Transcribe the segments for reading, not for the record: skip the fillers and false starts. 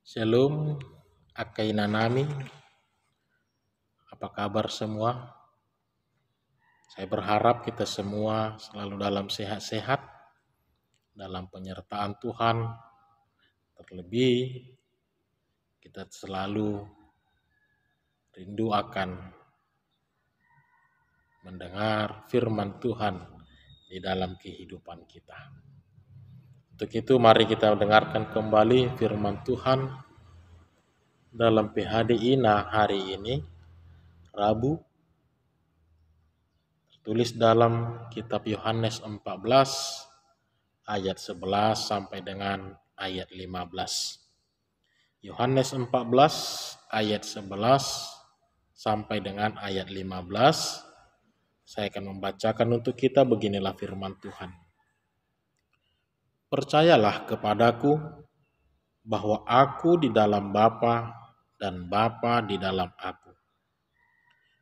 Shalom, Akaina Nami, apa kabar semua? Saya berharap kita semua selalu dalam sehat-sehat, dalam penyertaan Tuhan, terlebih kita selalu rindu akan mendengar firman Tuhan di dalam kehidupan kita. Untuk itu mari kita dengarkan kembali firman Tuhan dalam PHD INA hari ini, Rabu, tulis dalam kitab Yohanes 14 ayat 11 sampai dengan ayat 15. Yohanes 14 ayat 11 sampai dengan ayat 15. Saya akan membacakan untuk kita, beginilah firman Tuhan. Percayalah kepadaku bahwa aku di dalam Bapa dan Bapa di dalam aku.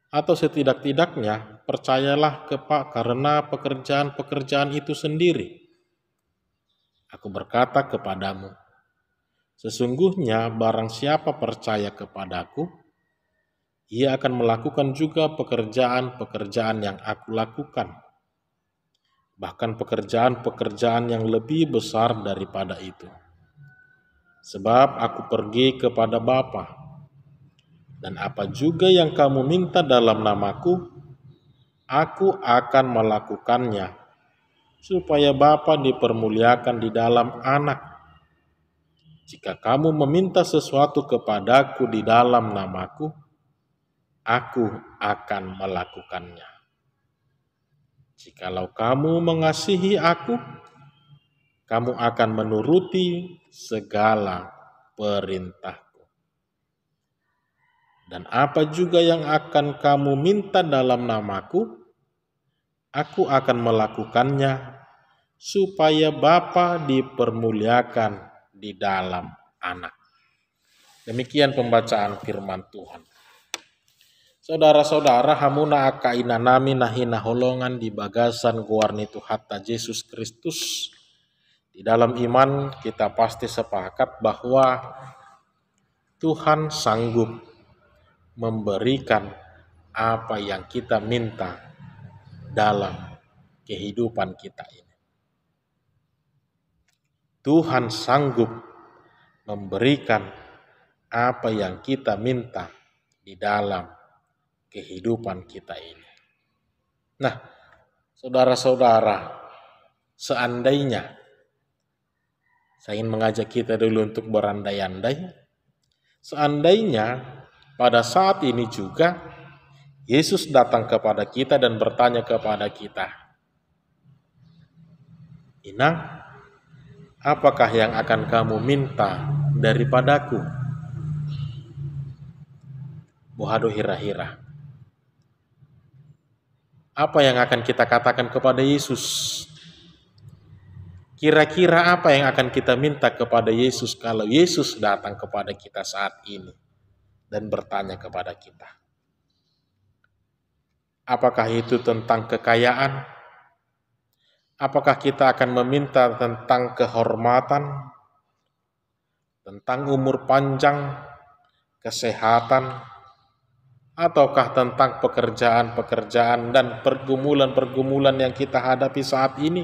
Atau setidak-tidaknya percayalah karena pekerjaan-pekerjaan itu sendiri. Aku berkata kepadamu, sesungguhnya barang siapa percaya kepadaku, ia akan melakukan juga pekerjaan-pekerjaan yang aku lakukan. Bahkan pekerjaan-pekerjaan yang lebih besar daripada itu. Sebab aku pergi kepada Bapa, dan apa juga yang kamu minta dalam namaku, aku akan melakukannya, supaya Bapa dipermuliakan di dalam Anak. Jika kamu meminta sesuatu kepadaku di dalam namaku, aku akan melakukannya. Jikalau kamu mengasihi aku, kamu akan menuruti segala perintahku. Dan apa juga yang akan kamu minta dalam namaku, aku akan melakukannya, supaya Bapa dipermuliakan di dalam Anak. Demikian pembacaan firman Tuhan. Saudara-saudara, hamuna akaina nami nahina holongan di bagasan guarni Hatta Yesus Kristus. Di dalam iman kita pasti sepakat bahwa Tuhan sanggup memberikan apa yang kita minta dalam kehidupan kita ini. Tuhan sanggup memberikan apa yang kita minta di dalam kehidupan kita ini. Nah, saudara-saudara, seandainya saya ingin mengajak kita dulu untuk berandai-andai, seandainya pada saat ini juga Yesus datang kepada kita dan bertanya kepada kita, Inang, apakah yang akan kamu minta daripadaku? Bohado hira-hira. Apa yang akan kita katakan kepada Yesus? Kira-kira apa yang akan kita minta kepada Yesus kalau Yesus datang kepada kita saat ini dan bertanya kepada kita? Apakah itu tentang kekayaan? Apakah kita akan meminta tentang kehormatan, tentang umur panjang, kesehatan, ataukah tentang pekerjaan-pekerjaan dan pergumulan-pergumulan yang kita hadapi saat ini?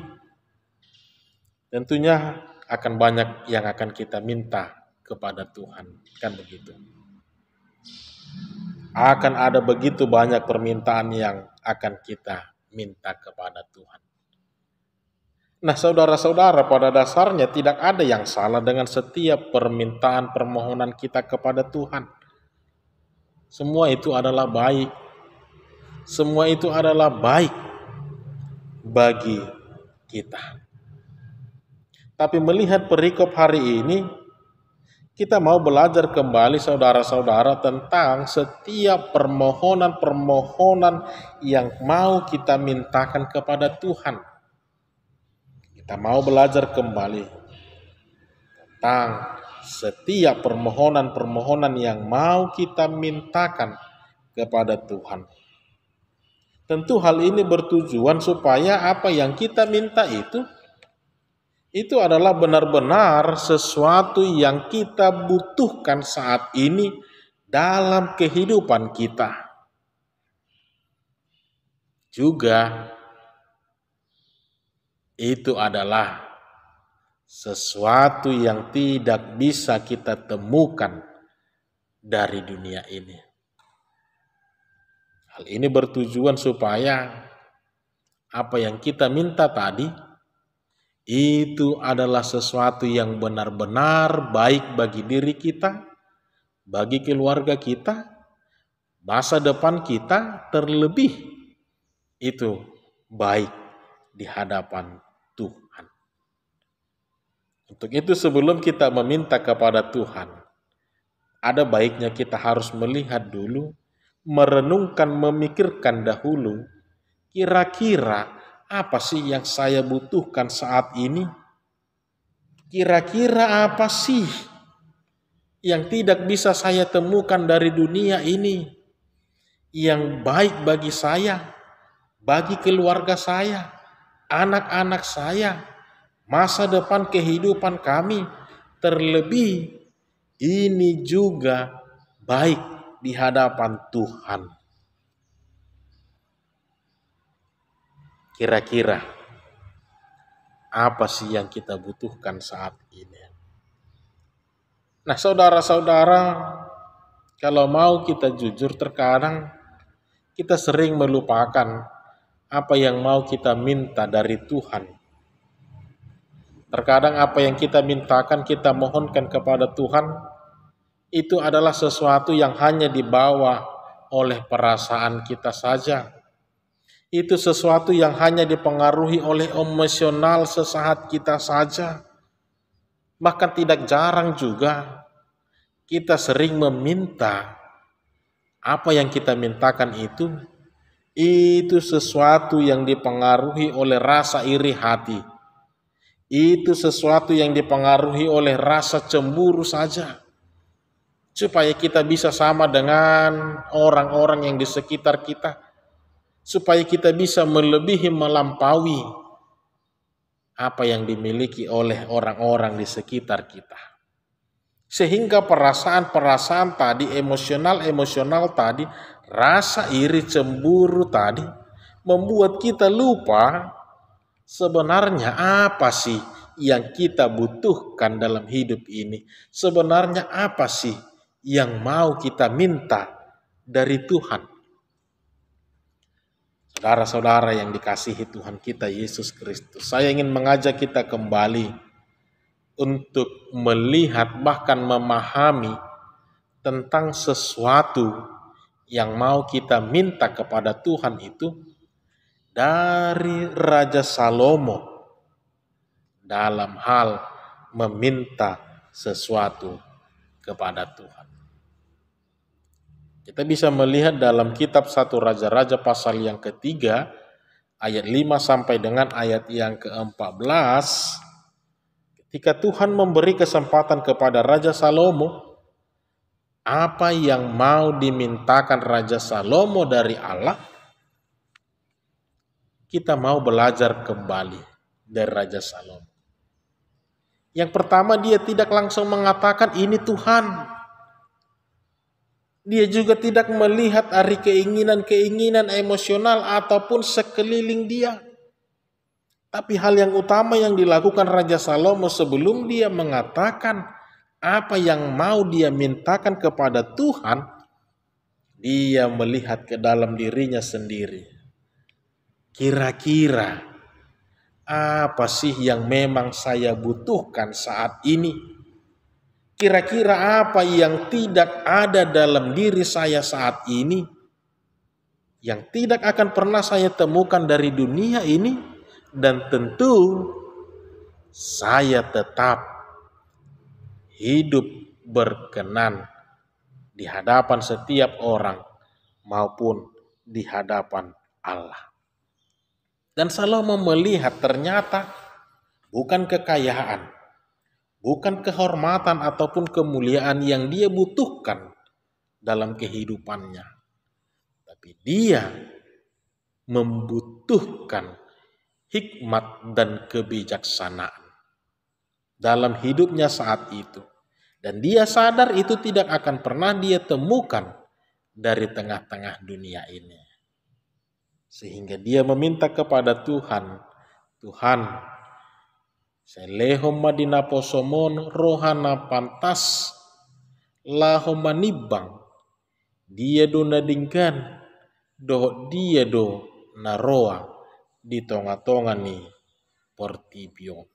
Tentunya akan banyak yang akan kita minta kepada Tuhan, kan begitu. Akan ada begitu banyak permintaan yang akan kita minta kepada Tuhan. Nah, saudara-saudara, pada dasarnya tidak ada yang salah dengan setiap permintaan permohonan kita kepada Tuhan. Semua itu adalah baik. Semua itu adalah baik bagi kita. Tapi melihat perikop hari ini, kita mau belajar kembali saudara-saudara tentang setiap permohonan-permohonan yang mau kita mintakan kepada Tuhan. Kita mau belajar kembali tentang setiap permohonan-permohonan yang mau kita mintakan kepada Tuhan. Tentu hal ini bertujuan supaya apa yang kita minta itu itu adalah benar-benar sesuatu yang kita butuhkan saat ini dalam kehidupan kita. Juga itu adalah sesuatu yang tidak bisa kita temukan dari dunia ini. Hal ini bertujuan supaya apa yang kita minta tadi itu adalah sesuatu yang benar-benar baik bagi diri kita, bagi keluarga kita, masa depan kita, terlebih itu baik di hadapan Tuhan. Untuk itu sebelum kita meminta kepada Tuhan, ada baiknya kita harus melihat dulu, merenungkan, memikirkan dahulu, kira-kira apa sih yang saya butuhkan saat ini? Kira-kira apa sih yang tidak bisa saya temukan dari dunia ini, yang baik bagi saya, bagi keluarga saya, anak-anak saya, masa depan kehidupan kami, terlebih ini juga baik di hadapan Tuhan. Kira-kira apa sih yang kita butuhkan saat ini? Nah, saudara-saudara, kalau mau kita jujur, terkadang kita sering melupakan apa yang mau kita minta dari Tuhan. Terkadang apa yang kita mintakan, kita mohonkan kepada Tuhan, itu adalah sesuatu yang hanya dibawa oleh perasaan kita saja. Itu sesuatu yang hanya dipengaruhi oleh emosional sesaat kita saja. Bahkan tidak jarang juga kita sering meminta apa yang kita mintakan itu sesuatu yang dipengaruhi oleh rasa iri hati. Itu sesuatu yang dipengaruhi oleh rasa cemburu saja. Supaya kita bisa sama dengan orang-orang yang di sekitar kita. Supaya kita bisa melebihi, melampaui apa yang dimiliki oleh orang-orang di sekitar kita. Sehingga perasaan-perasaan tadi, emosional tadi, rasa iri, cemburu tadi, membuat kita lupa sebenarnya apa sih yang kita butuhkan dalam hidup ini. Sebenarnya apa sih yang mau kita minta dari Tuhan. Saudara-saudara yang dikasihi Tuhan kita Yesus Kristus, saya ingin mengajak kita kembali untuk melihat bahkan memahami tentang sesuatu yang mau kita minta kepada Tuhan itu dari Raja Salomo dalam hal meminta sesuatu kepada Tuhan. Kita bisa melihat dalam kitab 1 Raja-Raja pasal yang ketiga, ayat 5 sampai dengan ayat yang ke-14, ketika Tuhan memberi kesempatan kepada Raja Salomo, apa yang mau dimintakan Raja Salomo dari Allah, kita mau belajar kembali dari Raja Salomo. Yang pertama, dia tidak langsung mengatakan ini Tuhan. Dia juga tidak melihat dari keinginan-keinginan emosional ataupun sekeliling dia. Tapi hal yang utama yang dilakukan Raja Salomo sebelum dia mengatakan apa yang mau dia mintakan kepada Tuhan, dia melihat ke dalam dirinya sendiri. Kira-kira apa sih yang memang saya butuhkan saat ini? Kira-kira apa yang tidak ada dalam diri saya saat ini, yang tidak akan pernah saya temukan dari dunia ini, dan tentu saya tetap hidup berkenan di hadapan setiap orang maupun di hadapan Allah. Dan Salomo melihat ternyata bukan kekayaan, bukan kehormatan ataupun kemuliaan yang dia butuhkan dalam kehidupannya. Tapi dia membutuhkan hikmat dan kebijaksanaan. dalam hidupnya saat itu. Dan dia sadar itu tidak akan pernah dia temukan dari tengah-tengah dunia ini. Sehingga dia meminta kepada Tuhan, Tuhan, selehom madina posomon rohana pantas lahom manibang, dia do nadingkan, do dia do naroa di tonga-tonga ni portibio.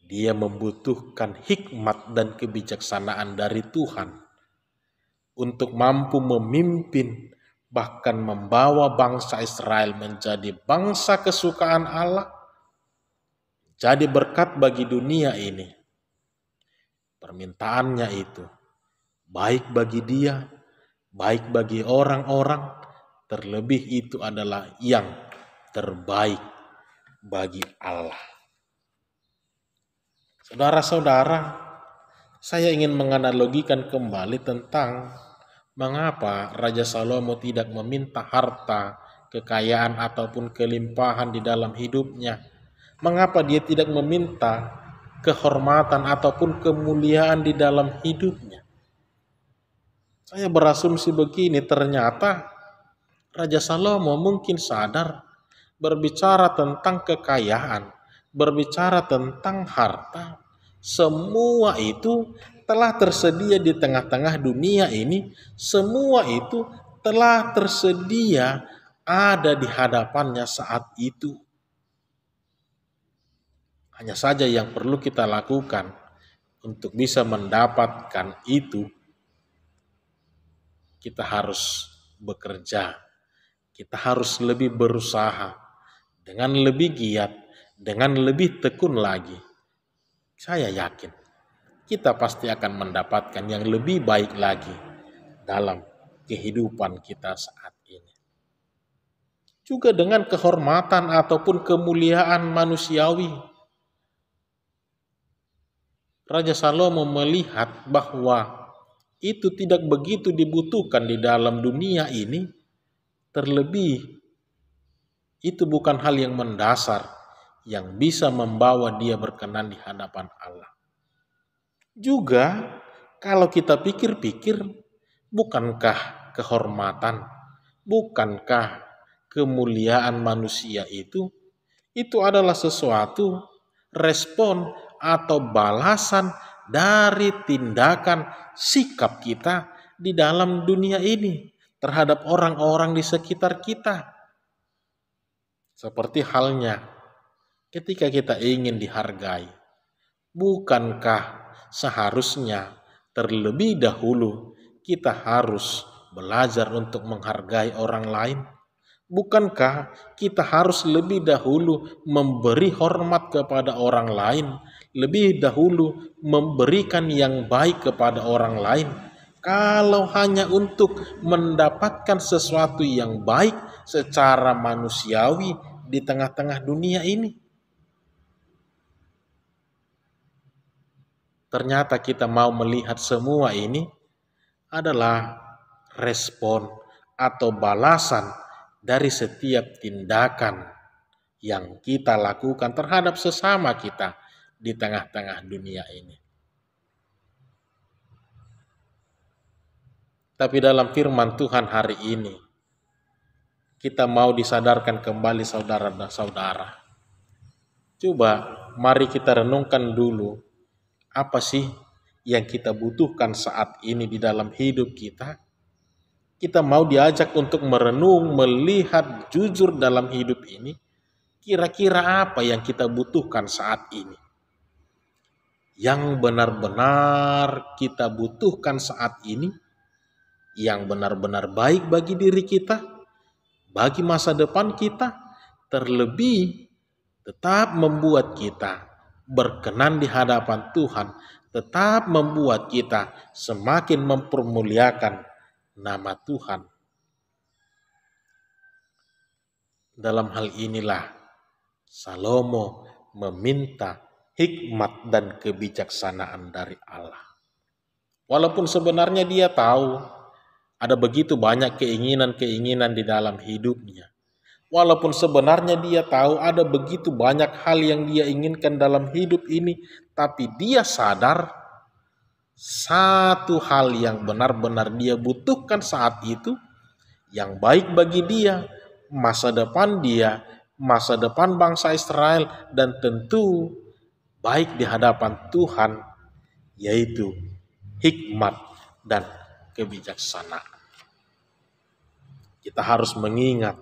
Dia membutuhkan hikmat dan kebijaksanaan dari Tuhan untuk mampu memimpin, bahkan membawa bangsa Israel menjadi bangsa kesukaan Allah, jadi berkat bagi dunia ini. Permintaannya itu baik bagi dia, baik bagi orang-orang, terlebih itu adalah yang terbaik bagi Allah. Saudara-saudara, saya ingin menganalogikan kembali tentang mengapa Raja Salomo tidak meminta harta, kekayaan ataupun kelimpahan di dalam hidupnya. Mengapa dia tidak meminta kehormatan ataupun kemuliaan di dalam hidupnya. Saya berasumsi begini, ternyata Raja Salomo mungkin sadar berbicara tentang kekayaan, berbicara tentang harta, semua itu telah tersedia di tengah-tengah dunia ini, semua itu telah tersedia ada di hadapannya saat itu. Hanya saja yang perlu kita lakukan untuk bisa mendapatkan itu, kita harus bekerja, kita harus lebih berusaha, dengan lebih giat, dengan lebih tekun lagi. Saya yakin kita pasti akan mendapatkan yang lebih baik lagi dalam kehidupan kita saat ini. Juga dengan kehormatan ataupun kemuliaan manusiawi, Raja Salomo melihat bahwa itu tidak begitu dibutuhkan di dalam dunia ini, terlebih itu bukan hal yang mendasar yang bisa membawa dia berkenan di hadapan Allah. Juga kalau kita pikir-pikir, bukankah kehormatan, bukankah kemuliaan manusia itu adalah sesuatu respon atau balasan dari tindakan sikap kita di dalam dunia ini terhadap orang-orang di sekitar kita. Seperti halnya ketika kita ingin dihargai, bukankah seharusnya terlebih dahulu kita harus belajar untuk menghargai orang lain? Bukankah kita harus lebih dahulu memberi hormat kepada orang lain, lebih dahulu memberikan yang baik kepada orang lain? Kalau hanya untuk mendapatkan sesuatu yang baik secara manusiawi di tengah-tengah dunia ini, ternyata kita mau melihat semua ini adalah respon atau balasan dari setiap tindakan yang kita lakukan terhadap sesama kita di tengah-tengah dunia ini. Tapi dalam firman Tuhan hari ini, kita mau disadarkan kembali saudara dan saudara. Coba mari kita renungkan dulu, apa sih yang kita butuhkan saat ini di dalam hidup kita? Kita mau diajak untuk merenung, melihat jujur dalam hidup ini, kira-kira apa yang kita butuhkan saat ini? Yang benar-benar kita butuhkan saat ini, yang benar-benar baik bagi diri kita, bagi masa depan kita, terlebih tetap membuat kita berkenan di hadapan Tuhan, tetap membuat kita semakin mempermuliakan nama Tuhan. Dalam hal inilah Salomo meminta hikmat dan kebijaksanaan dari Allah. Walaupun sebenarnya dia tahu ada begitu banyak keinginan-keinginan di dalam hidupnya. Walaupun sebenarnya dia tahu ada begitu banyak hal yang dia inginkan dalam hidup ini, tapi dia sadar satu hal yang benar-benar dia butuhkan saat itu, yang baik bagi dia, masa depan bangsa Israel, dan tentu baik di hadapan Tuhan, yaitu hikmat dan kebijaksanaan. Kita harus mengingat,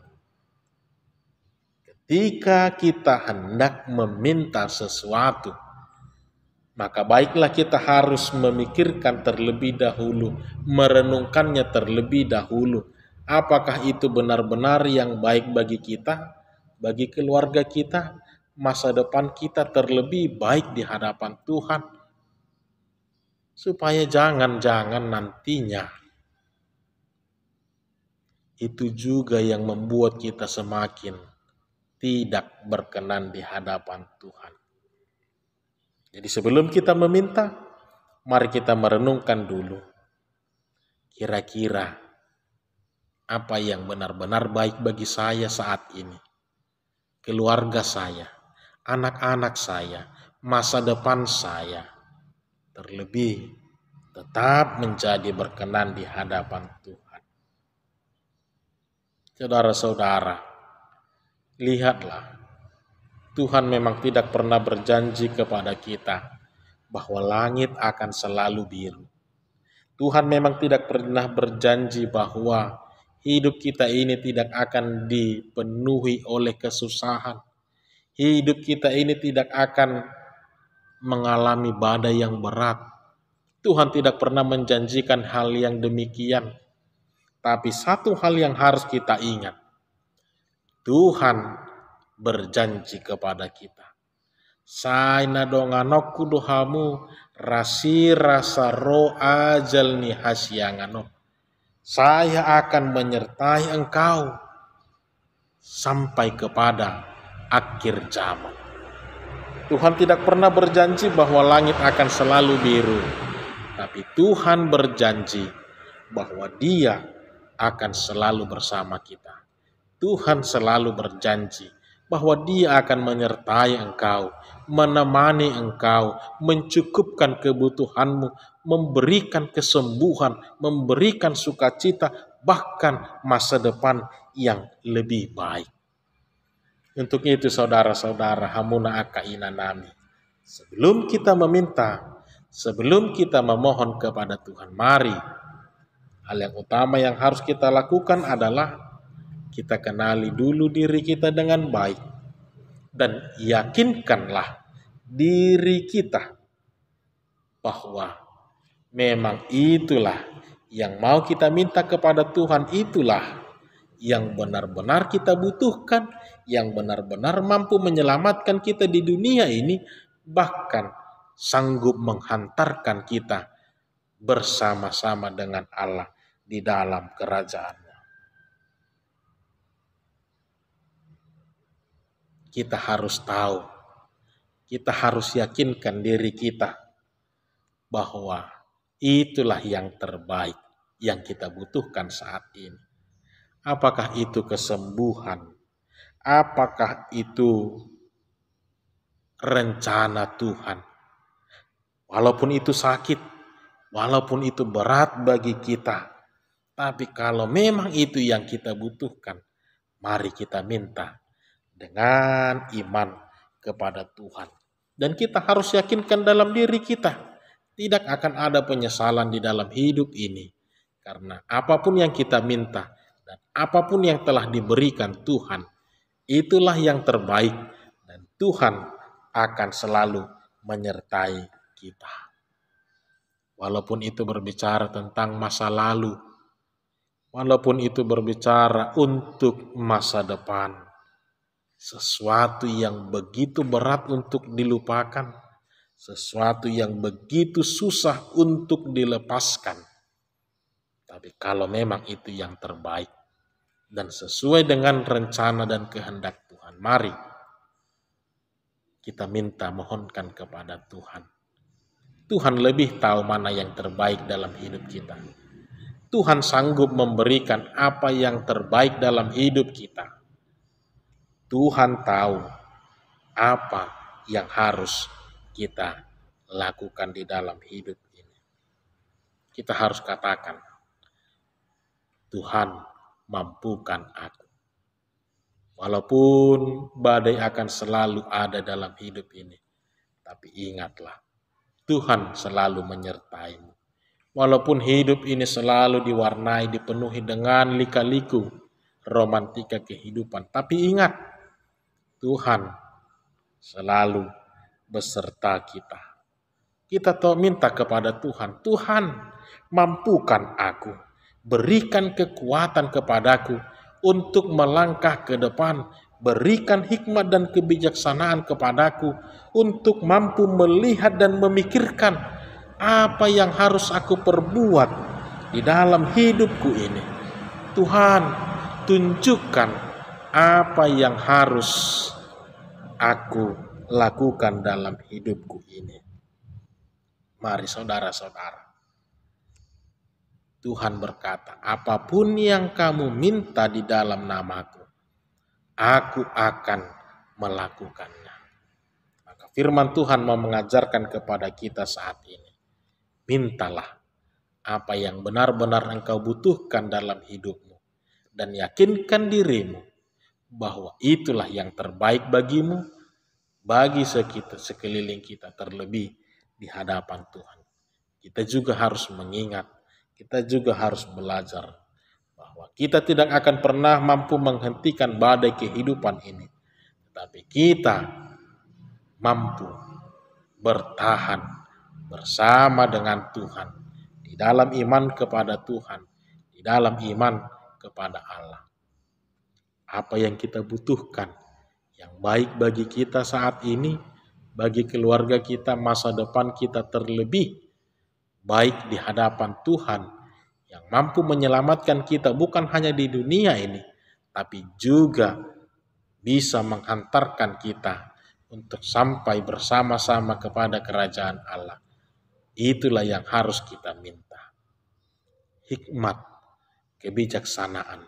ketika kita hendak meminta sesuatu, maka baiklah kita harus memikirkan terlebih dahulu, merenungkannya terlebih dahulu. Apakah itu benar-benar yang baik bagi kita, bagi keluarga kita, masa depan kita terlebih baik di hadapan Tuhan, supaya jangan-jangan nantinya itu juga yang membuat kita semakin tidak berkenan di hadapan Tuhan. Jadi sebelum kita meminta, mari kita merenungkan dulu, kira-kira apa yang benar-benar baik bagi saya saat ini, keluarga saya, anak-anak saya, masa depan saya, terlebih tetap menjadi berkenan di hadapan Tuhan. Saudara-saudara, lihatlah, Tuhan memang tidak pernah berjanji kepada kita bahwa langit akan selalu biru. Tuhan memang tidak pernah berjanji bahwa hidup kita ini tidak akan dipenuhi oleh kesusahan. Hidup kita ini tidak akan mengalami badai yang berat. Tuhan tidak pernah menjanjikan hal yang demikian. Tapi satu hal yang harus kita ingat, Tuhan berjanji kepada kita. Saina donganok kudohamu rasi rasa ro ajal ni hasyangano. Saya akan menyertai engkau sampai kepada akhir zaman. Tuhan tidak pernah berjanji bahwa langit akan selalu biru, tapi Tuhan berjanji bahwa Dia akan selalu bersama kita. Tuhan selalu berjanji bahwa Dia akan menyertai engkau, menemani engkau, mencukupkan kebutuhanmu, memberikan kesembuhan, memberikan sukacita, bahkan masa depan yang lebih baik. Untuk itu saudara-saudara, hamuna akaina nami, sebelum kita meminta, sebelum kita memohon kepada Tuhan, mari hal yang utama yang harus kita lakukan adalah kita kenali dulu diri kita dengan baik, dan yakinkanlah diri kita bahwa memang itulah yang mau kita minta kepada Tuhan, itulah yang benar-benar kita butuhkan, yang benar-benar mampu menyelamatkan kita di dunia ini, bahkan sanggup menghantarkan kita bersama-sama dengan Allah di dalam kerajaan. Kita harus tahu, kita harus yakinkan diri kita bahwa itulah yang terbaik yang kita butuhkan saat ini. Apakah itu kesembuhan? Apakah itu rencana Tuhan? Walaupun itu sakit, walaupun itu berat bagi kita, tapi kalau memang itu yang kita butuhkan, mari kita minta dengan iman kepada Tuhan. Dan kita harus yakinkan dalam diri kita, tidak akan ada penyesalan di dalam hidup ini. Karena apapun yang kita minta, dan apapun yang telah diberikan Tuhan, itulah yang terbaik. Dan Tuhan akan selalu menyertai kita. Walaupun itu berbicara tentang masa lalu, walaupun itu berbicara untuk masa depan, sesuatu yang begitu berat untuk dilupakan, sesuatu yang begitu susah untuk dilepaskan. Tapi kalau memang itu yang terbaik dan sesuai dengan rencana dan kehendak Tuhan, mari kita minta, mohonkan kepada Tuhan. Tuhan lebih tahu mana yang terbaik dalam hidup kita. Tuhan sanggup memberikan apa yang terbaik dalam hidup kita. Tuhan tahu apa yang harus kita lakukan di dalam hidup ini. Kita harus katakan, Tuhan mampukan aku. Walaupun badai akan selalu ada dalam hidup ini, tapi ingatlah, Tuhan selalu menyertaimu. Walaupun hidup ini selalu diwarnai, dipenuhi dengan lika-liku romantika kehidupan, tapi ingat, Tuhan selalu beserta kita. Kita minta kepada Tuhan, Tuhan mampukan aku, berikan kekuatan kepadaku untuk melangkah ke depan, berikan hikmat dan kebijaksanaan kepadaku untuk mampu melihat dan memikirkan apa yang harus aku perbuat di dalam hidupku ini. Tuhan, tunjukkan apa yang harus aku lakukan dalam hidupku ini. Mari saudara-saudara, Tuhan berkata, apapun yang kamu minta di dalam namaku, aku akan melakukannya. Maka firman Tuhan mau mengajarkan kepada kita saat ini, mintalah apa yang benar-benar engkau butuhkan dalam hidupmu, dan yakinkan dirimu bahwa itulah yang terbaik bagimu, bagi sekeliling kita, terlebih di hadapan Tuhan. Kita juga harus mengingat, kita juga harus belajar bahwa kita tidak akan pernah mampu menghentikan badai kehidupan ini, tetapi kita mampu bertahan bersama dengan Tuhan, di dalam iman kepada Tuhan, di dalam iman kepada Allah. Apa yang kita butuhkan, yang baik bagi kita saat ini, bagi keluarga kita, masa depan kita, terlebih baik di hadapan Tuhan yang mampu menyelamatkan kita bukan hanya di dunia ini, tapi juga bisa menghantarkan kita untuk sampai bersama-sama kepada kerajaan Allah. Itulah yang harus kita minta. Hikmat, kebijaksanaan,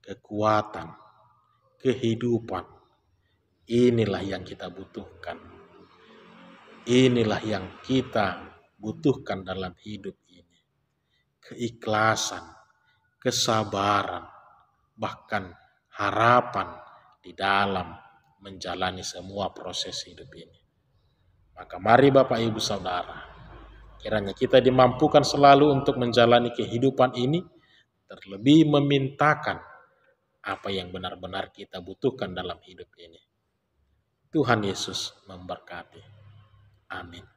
kekuatan, kehidupan, inilah yang kita butuhkan. Inilah yang kita butuhkan dalam hidup ini. Keikhlasan, kesabaran, bahkan harapan di dalam menjalani semua proses hidup ini. Maka mari Bapak Ibu Saudara, kiranya kita dimampukan selalu untuk menjalani kehidupan ini, terlebih memintakan apa yang benar-benar kita butuhkan dalam hidup ini. Tuhan Yesus memberkati. Amin.